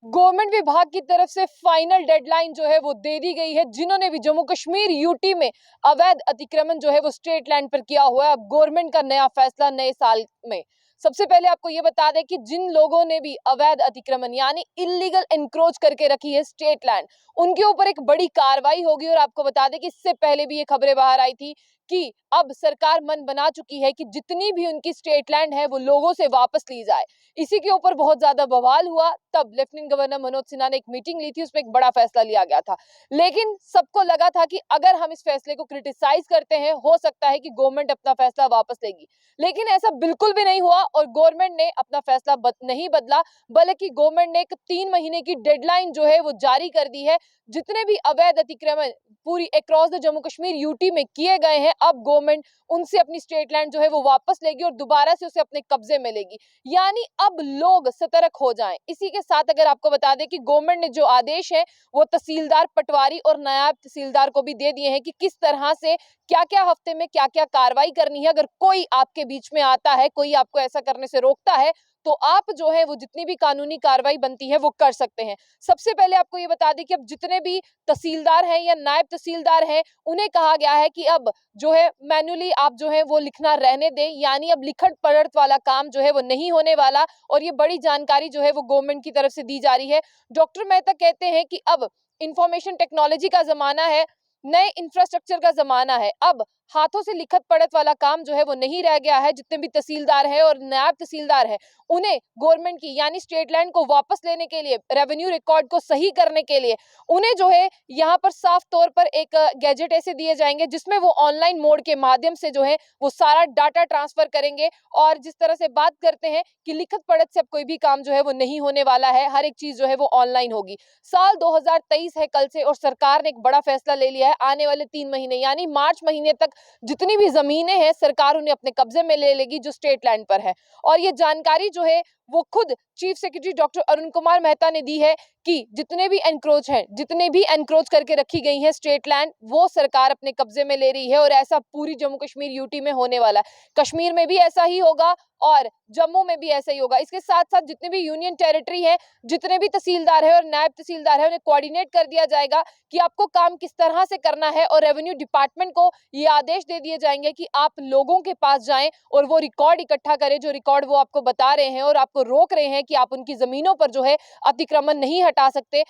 Government विभाग की तरफ से फाइनल डेडलाइन जो है वो दे दी गई है। जिन्होंने भी जम्मू कश्मीर यूटी में अवैध अतिक्रमण जो है वो स्टेट लैंड पर किया हुआ है, अब गवर्नमेंट का नया फैसला नए साल में। सबसे पहले आपको ये बता दें कि जिन लोगों ने भी अवैध अतिक्रमण यानी इलीगल एनक्रोच करके रखी है स्टेट लैंड, उनके ऊपर एक बड़ी कार्रवाई होगी। और आपको बता दें कि इससे पहले भी ये खबरें बाहर आई थी कि अब सरकार मन बना चुकी है कि जितनी भी उनकी स्टेट लैंड है वो लोगों से वापस ली जाए। इसी के ऊपर बहुत ज्यादा बवाल हुआ। तब लेफ्टिनेंट गवर्नर मनोज सिन्हा ने एक मीटिंग ली थी, उसमें एक बड़ा फैसला लिया गया था। लेकिन सबको लगा था कि अगर हम इस फैसले को क्रिटिसाइज करते हैं, हो सकता है कि गवर्नमेंट अपना फैसला वापस लेगी। लेकिन ऐसा बिल्कुल भी नहीं हुआ और गवर्नमेंट ने अपना फैसला नहीं बदला, बल्कि गवर्नमेंट ने एक 3 महीने की डेडलाइन जो है वो जारी कर दी है। जितने भी अवैध अतिक्रमण पूरी across the Jammu Kashmir UT में किए गए हैं, अब गवर्नमेंट उनसे अपनी स्टेट लैंड जो है वो वापस लेगी और दोबारा से उसे अपने कब्जे में लेगी। यानी अब लोग सतर्क हो जाएं। इसी के साथ अगर आपको बता दें कि गवर्नमेंट ने जो आदेश है वो तहसीलदार, पटवारी और नायब तहसीलदार को भी दे दिए हैं कि किस तरह से क्या क्या हफ्ते में क्या क्या कार्रवाई करनी है। अगर कोई आपके बीच में आता है, कोई आपको ऐसा करने से रोकता है, तो आप जो है वो जितनी भी कानूनी कार्रवाई बनती है वो कर सकते हैं। सबसे पहले आपको ये बता दें कि अब जितने भी तहसीलदार हैं या नायब तहसीलदार हैं, उन्हें कहा गया है कि अब जो है मैन्युअली आप जो है वो लिखना रहने दें। यानी अब लिखत पढ़त वाला काम जो है वो नहीं होने वाला। और ये बड़ी जानकारी जो है वो गवर्नमेंट की तरफ से दी जा रही है। डॉक्टर मेहता कहते हैं कि अब इंफॉर्मेशन टेक्नोलॉजी का जमाना है, नए इंफ्रास्ट्रक्चर का जमाना है। अब हाथों से लिखत पढ़त वाला काम जो है वो नहीं रह गया है। जितने भी तहसीलदार हैं और नायब तहसीलदार हैं, उन्हें गवर्नमेंट की यानी स्टेट लैंड को वापस लेने के लिए, रेवेन्यू रिकॉर्ड को सही करने के लिए उन्हें जो है यहाँ पर साफ तौर पर एक गैजेट ऐसे दिए जाएंगे जिसमें वो ऑनलाइन मोड के माध्यम से जो है वो सारा डाटा ट्रांसफर करेंगे। और जिस तरह से बात करते हैं कि लिखत पढ़त से अब कोई भी काम जो है वो नहीं होने वाला है, हर एक चीज जो है वो ऑनलाइन होगी। साल 2023 है कल से और सरकार ने एक बड़ा फैसला ले लिया है। आने वाले 3 महीने यानी मार्च महीने तक जितनी भी जमीनें हैं सरकार उन्हें अपने कब्जे में ले लेगी जो स्टेट लैंड पर है। और ये जानकारी जो है वो खुद chief secretary doctor Arun Kumar Mehta ने दी है कि जितने भी एनक्रोच हैं, जितने भी एनक्रोच करके रखी गई हैं स्टेट लैंड, वो सरकार अपने कब्जे में ले रही है। और ऐसा पूरी जम्मू कश्मीर यूटी में होने वाला है। कश्मीर में भी ऐसा ही होगा और जम्मू में भी ऐसा ही होगा। इसके साथ साथ जितने भी यूनियन टेरिटरी है, जितने भी तहसीलदार है और नायब तहसीलदार है, उन्हें कोऑर्डिनेट कर दिया जाएगा कि आपको काम किस तरह से करना है। और रेवेन्यू डिपार्टमेंट को ये आदेश दे दिए जाएंगे कि आप लोगों के पास जाएं और वो रिकॉर्ड इकट्ठा करें, जो रिकॉर्ड वो आपको बता रहे हैं और आपको रोक रहे हैं कि आप उनकी जमीनों पर जो है अतिक्रमण नहीं हटा सकते।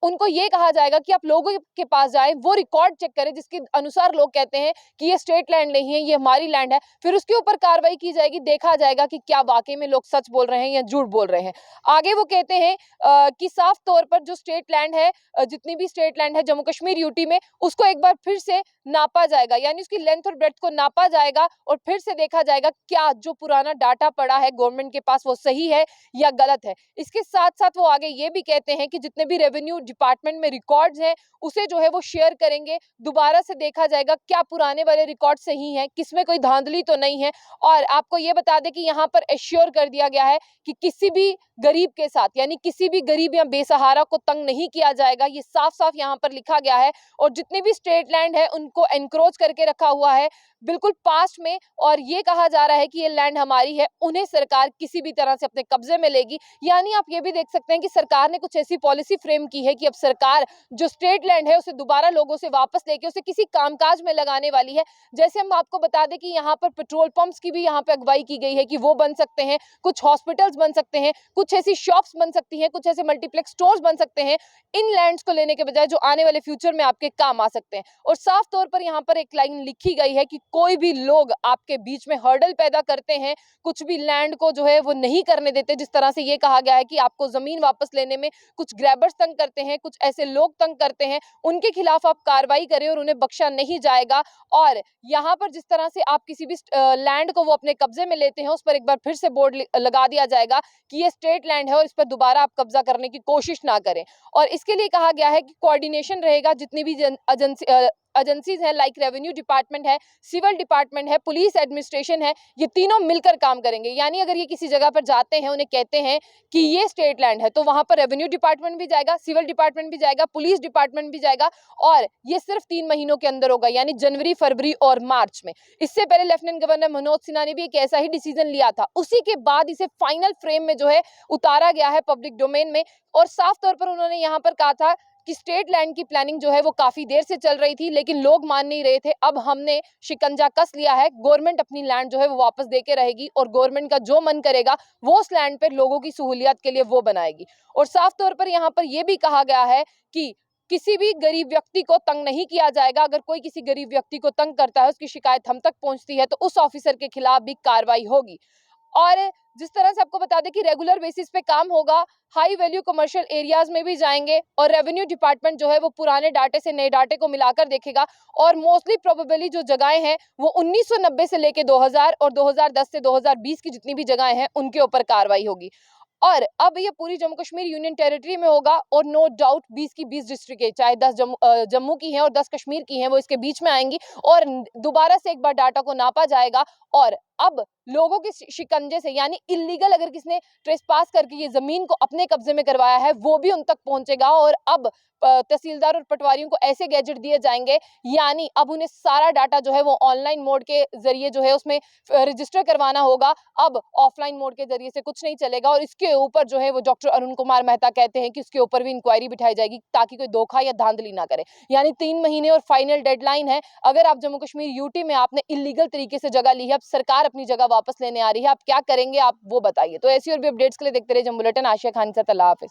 उनको ये कहा जाएगा कि आप लोगों के पास जाएं, वो रिकॉर्ड चेक करें जिसके अनुसार लोग कहते हैं कि ये स्टेट लैंड नहीं है, ये हमारी लैंड है। फिर उसके ऊपर कार्रवाई की जाएगी, देखा जाएगा कि क्या वाकई में लोग सच बोल रहे हैं या झूठ बोल रहे हैं। आगे वो कहते हैं कि साफ तौर पर जो स्टेट लैंड है, जितनी भी स्टेट लैंड है जम्मू कश्मीर यूटी में, उसको एक बार फिर से नापा जाएगा। यानी उसकी लेंथ और ब्रेड्थ को नापा जाएगा और फिर से देखा जाएगा क्या जो पुराना डाटा पड़ा है गवर्नमेंट के पास वो सही है या गलत है। इसके साथ साथ वो आगे ये भी कहते हैं कि जितने भी रेवेन्यू डिपार्टमेंट में रिकॉर्ड्स हैं उसे जो है वो शेयर करेंगे। दोबारा से देखा जाएगा क्या पुराने वाले रिकॉर्ड सही हैं, किसमें कोई धांधली तो नहीं है। और आपको ये बता दें कि यहाँ पर एश्योर कर दिया गया है कि किसी भी गरीब के साथ यानी किसी भी गरीब या बेसहारा को तंग नहीं किया जाएगा। ये साफ साफ यहाँ पर लिखा गया है। और जितनी भी स्टेट लैंड है उनको एनक्रोच करके रखा हुआ है बिल्कुल पास्ट में, और ये कहा जा रहा है कि ये लैंड हमारी है, उन्हें सरकार किसी भी तरह से अपने कब्जे में लेगी। यानी आप ये भी देख सकते हैं कि सरकार ने कुछ ऐसी पॉलिसी फ्रेम की है कि अब सरकार जो स्टेट लैंड है उसे दोबारा लोगों से वापस लेके उसे किसी कामकाज में लगाने वाली है। जैसे हम आपको बता दें कि यहाँ पर पेट्रोल पंप्स की भी यहाँ पे अगुवाई की गई है कि वो बन सकते हैं, कुछ हॉस्पिटल्स बन सकते हैं, कुछ ऐसी शॉप्स बन सकती हैं, कुछ ऐसे मल्टीप्लेक्स स्टोर्स बन सकते हैं इन लैंड्स को लेने के बजाय, जो आने वाले फ्यूचर में आपके काम आ सकते हैं। और साफ तौर पर यहाँ पर एक लाइन लिखी गई है कि कोई भी लोग आपके बीच में हर्डल पैदा करते हैं, कुछ भी लैंड को जो है वो नहीं करने देते। जिस तरह से ये कहा गया है कि आपको जमीन वापस लेने में कुछ ग्रैबर्स तंग करते हैं, कुछ ऐसे लोग तंग करते हैं, उनके खिलाफ आप कार्रवाई करें और उन्हें बख्शा नहीं जाएगा। और यहाँ पर जिस तरह से आप किसी भी लैंड को वो अपने कब्जे में लेते हैं, उस पर एक बार फिर से बोर्ड लगा दिया जाएगा कि ये स्टेट लैंड है और इस पर दोबारा आप कब्जा करने की कोशिश ना करें। और इसके लिए कहा गया है कि कोऑर्डिनेशन रहेगा जितनी भी एजेंसीज हैं, लाइक रेवेन्यू डिपार्टमेंट है, सिविल डिपार्टमेंट है, पुलिस एडमिनिस्ट्रेशन है, ये तीनों मिलकर काम करेंगे। यानी अगर ये किसी जगह पर जाते हैं, उन्हें कहते हैं कि ये स्टेट लैंड है, तो वहां पर रेवेन्यू डिपार्टमेंट भी जाएगा, सिविल डिपार्टमेंट भी जाएगा, पुलिस डिपार्टमेंट भी जाएगा, और ये सिर्फ 3 महीनों के अंदर होगा, यानी जनवरी, फरवरी और मार्च में। इससे पहले लेफ्टिनेंट गवर्नर मनोज सिन्हा ने भी एक ऐसा ही डिसीजन लिया था। उसी के बाद इसे फाइनल फ्रेम में जो है उतारा गया है पब्लिक डोमेन में, और साफ तौर पर उन्होंने यहाँ पर कहा था कि स्टेट लैंड की प्लानिंग जो है वो काफी देर से चल रही थी, लेकिन लोग मान नहीं रहे थे। अब हमने शिकंजा कस लिया है, गवर्नमेंट अपनी लैंड जो है वो वापस देके रहेगी, और गवर्नमेंट का जो मन करेगा वो उस लैंड पर लोगों की सहूलियत के लिए वो बनाएगी। और साफ तौर पर यहाँ पर यह भी कहा गया है कि किसी भी गरीब व्यक्ति को तंग नहीं किया जाएगा। अगर कोई किसी गरीब व्यक्ति को तंग करता है, उसकी शिकायत हम तक पहुंचती है, तो उस ऑफिसर के खिलाफ भी कार्रवाई होगी। और जिस तरह से आपको बता दें कि रेगुलर बेसिस पे काम होगा, हाई वैल्यू कमर्शियल एरियाज में भी जाएंगे, और रेवेन्यू डिपार्टमेंट जो है वो पुराने डाटे से नए डाटे को मिलाकर देखेगा, और मोस्टली प्रोबेबली जो जगहें हैं वो 1990 से लेके 2000 और 2010 से 2020 की जितनी भी जगहें हैं उनके ऊपर कार्रवाई होगी। और अब ये पूरी जम्मू कश्मीर यूनियन टेरिटरी में होगा, और नो डाउट 20 की 20 डिस्ट्रिक्ट है, चाहे 10 जम्मू की हैं और 10 कश्मीर की हैं, वो इसके बीच में आएंगी, और दोबारा से एक बार डाटा को नापा जाएगा। और अब लोगों के शिकंजे से, यानी इलीगल अगर किसने ट्रेसपास करके ये जमीन को अपने कब्जे में करवाया है, वो भी उन तक पहुंचेगा। और अब तहसीलदार और पटवारियों को ऐसे गैजेट दिए जाएंगे, यानी अब उन्हें सारा डाटा जो है वो ऑनलाइन मोड के जरिए जो है उसमें रजिस्टर करवाना होगा। अब ऑफलाइन मोड के जरिए से कुछ नहीं चलेगा, और इसके ऊपर जो है वो डॉक्टर अरुण कुमार मेहता कहते हैं कि उसके ऊपर भी इंक्वायरी बिठाई जाएगी, ताकि कोई धोखा या धांधली ना करे। यानी 3 महीने और फाइनल डेडलाइन है। अगर आप जम्मू कश्मीर यूटी में आपने इलीगल तरीके से जगह ली है, अब सरकार अपनी जगह वापस लेने आ रही है, आप क्या करेंगे, आप वो बताइए। तो ऐसी और भी अपडेट्स के लिए देखते रहिए जम्मू बुलेटिन। आशिया खान से, अल्लाह हाफिज।